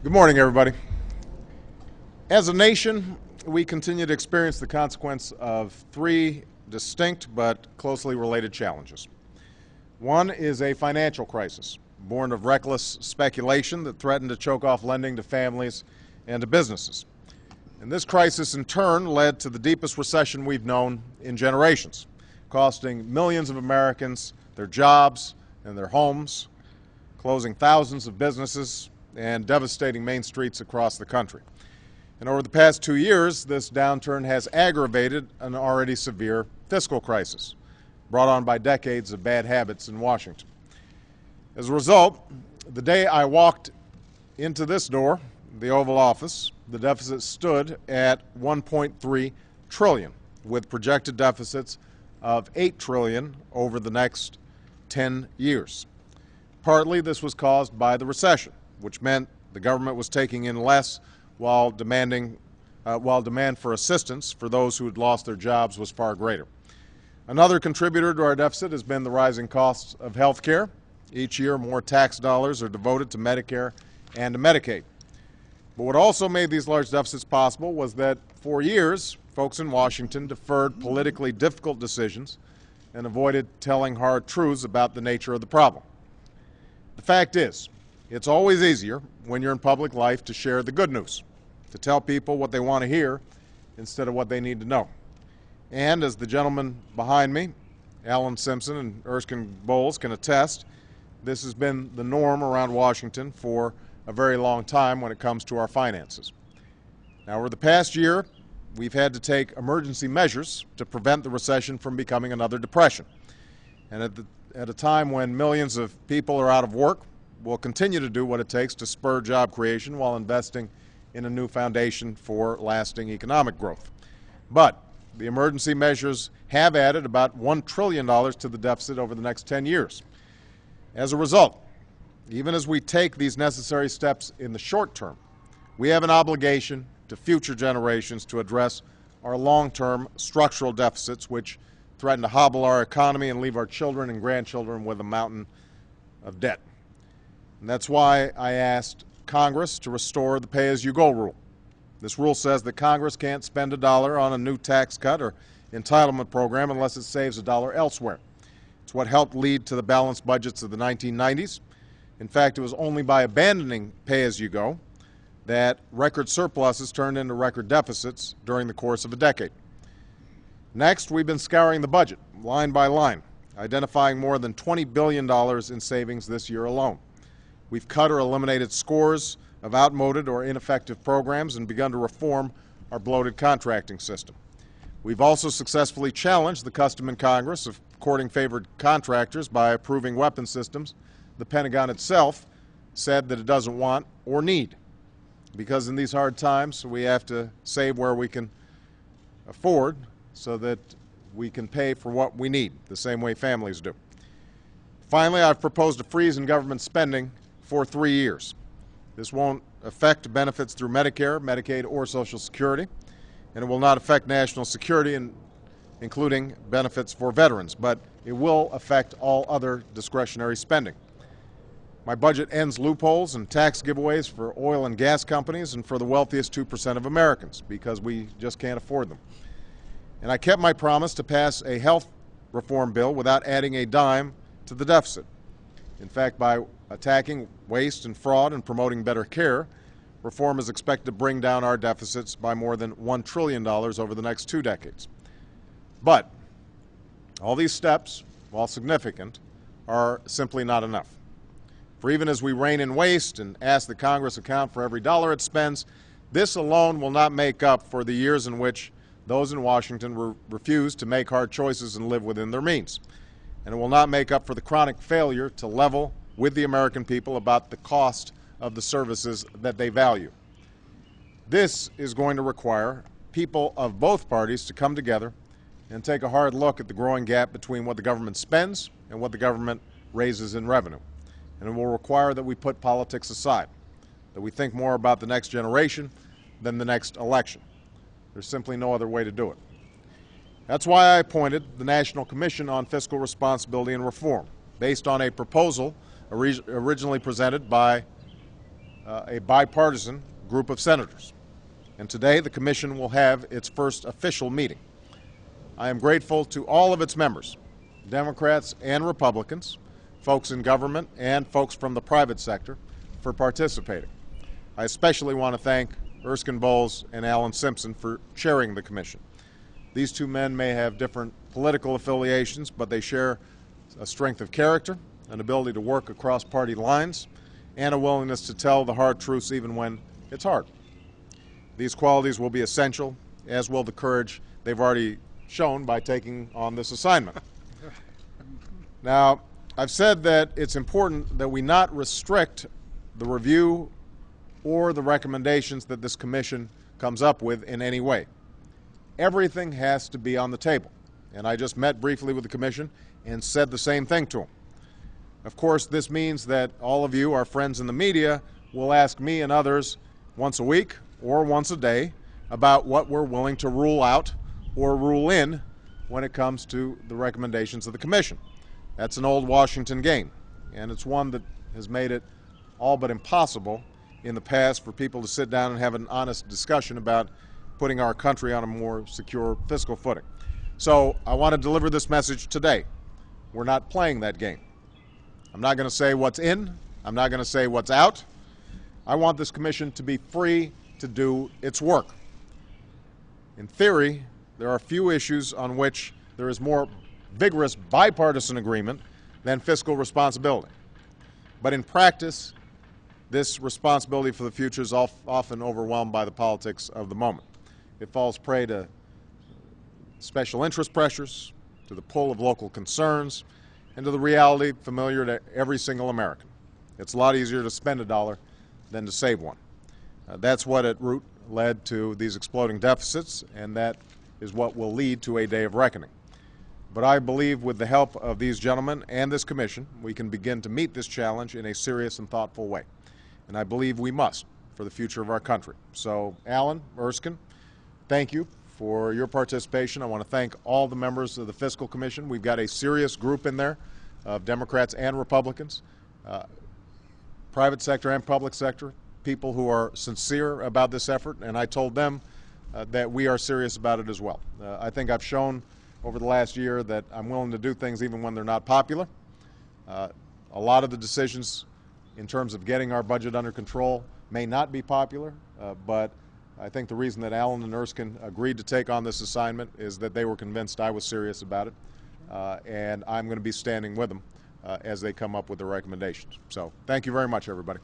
Good morning, everybody. As a nation, we continue to experience the consequence of three distinct but closely related challenges. One is a financial crisis, born of reckless speculation that threatened to choke off lending to families and to businesses. And this crisis, in turn, led to the deepest recession we've known in generations, costing millions of Americans their jobs and their homes, closing thousands of businesses, and devastating main streets across the country. And over the past 2 years, this downturn has aggravated an already severe fiscal crisis, brought on by decades of bad habits in Washington. As a result, the day I walked into this door, the Oval Office, the deficit stood at $1.3 trillion, with projected deficits of $8 trillion over the next 10 years. Partly this was caused by the recession, which meant the government was taking in less while demand for assistance for those who had lost their jobs was far greater. Another contributor to our deficit has been the rising costs of health care. Each year, more tax dollars are devoted to Medicare and to Medicaid. But what also made these large deficits possible was that for years, folks in Washington deferred politically difficult decisions and avoided telling hard truths about the nature of the problem. The fact is, it's always easier when you're in public life to share the good news, to tell people what they want to hear instead of what they need to know. And as the gentleman behind me, Alan Simpson and Erskine Bowles, can attest, this has been the norm around Washington for a very long time when it comes to our finances. Now, over the past year, we've had to take emergency measures to prevent the recession from becoming another depression. And at a time when millions of people are out of work, we'll continue to do what it takes to spur job creation while investing in a new foundation for lasting economic growth. But the emergency measures have added about $1 trillion to the deficit over the next 10 years. As a result, even as we take these necessary steps in the short term, we have an obligation to future generations to address our long-term structural deficits, which threaten to hobble our economy and leave our children and grandchildren with a mountain of debt. And that's why I asked Congress to restore the pay-as-you-go rule. This rule says that Congress can't spend $1 on a new tax cut or entitlement program unless it saves $1 elsewhere. It's what helped lead to the balanced budgets of the 1990s. In fact, it was only by abandoning pay-as-you-go that record surpluses turned into record deficits during the course of a decade. Next, we've been scouring the budget, line by line, identifying more than $20 billion in savings this year alone. We've cut or eliminated scores of outmoded or ineffective programs and begun to reform our bloated contracting system. We've also successfully challenged the custom in Congress of courting favored contractors by approving weapon systems the Pentagon itself said that it doesn't want or need. Because in these hard times, we have to save where we can afford so that we can pay for what we need, the same way families do. Finally, I've proposed a freeze in government spending for 3 years. This won't affect benefits through Medicare, Medicaid, or Social Security, and it will not affect national security, including benefits for veterans, but it will affect all other discretionary spending. My budget ends loopholes and tax giveaways for oil and gas companies and for the wealthiest 2% of Americans, because we just can't afford them. And I kept my promise to pass a health reform bill without adding a dime to the deficit. In fact, by attacking waste and fraud and promoting better care, reform is expected to bring down our deficits by more than $1 trillion over the next 2 decades. But all these steps, while significant, are simply not enough. For even as we rein in waste and ask that Congress account for every dollar it spends, this alone will not make up for the years in which those in Washington refused to make hard choices and live within their means. And it will not make up for the chronic failure to level with the American people about the cost of the services that they value. This is going to require people of both parties to come together and take a hard look at the growing gap between what the government spends and what the government raises in revenue. And it will require that we put politics aside, that we think more about the next generation than the next election. There's simply no other way to do it. That's why I appointed the National Commission on Fiscal Responsibility and Reform, based on a proposal originally presented by a bipartisan group of senators. And today the Commission will have its first official meeting. I am grateful to all of its members, Democrats and Republicans, folks in government and folks from the private sector, for participating. I especially want to thank Erskine Bowles and Alan Simpson for chairing the Commission. These two men may have different political affiliations, but they share a strength of character, an ability to work across party lines, and a willingness to tell the hard truths even when it's hard. These qualities will be essential, as will the courage they've already shown by taking on this assignment. Now, I've said that it's important that we not restrict the review or the recommendations that this commission comes up with in any way. Everything has to be on the table. And I just met briefly with the commission and said the same thing to them. Of course, this means that all of you, our friends in the media, will ask me and others once a week or once a day about what we're willing to rule out or rule in when it comes to the recommendations of the commission. That's an old Washington game, and it's one that has made it all but impossible in the past for people to sit down and have an honest discussion about putting our country on a more secure fiscal footing. So I want to deliver this message today. We're not playing that game. I'm not going to say what's in. I'm not going to say what's out. I want this commission to be free to do its work. In theory, there are few issues on which there is more vigorous bipartisan agreement than fiscal responsibility. But in practice, this responsibility for the future is often overwhelmed by the politics of the moment. It falls prey to special interest pressures, to the pull of local concerns, and to the reality familiar to every single American. It's a lot easier to spend a dollar than to save one. That's what at root led to these exploding deficits, and that is what will lead to a day of reckoning. But I believe with the help of these gentlemen and this commission, we can begin to meet this challenge in a serious and thoughtful way. And I believe we must for the future of our country. So, Alan, Erskine, thank you for your participation. I want to thank all the members of the Fiscal Commission. We've got a serious group in there of Democrats and Republicans, private sector and public sector, people who are sincere about this effort, and I told them that we are serious about it as well. I think I've shown over the last year that I'm willing to do things even when they're not popular. A lot of the decisions in terms of getting our budget under control may not be popular, but I think the reason that Alan and Erskine agreed to take on this assignment is that they were convinced I was serious about it, and I'm going to be standing with them as they come up with the recommendations. So thank you very much, everybody.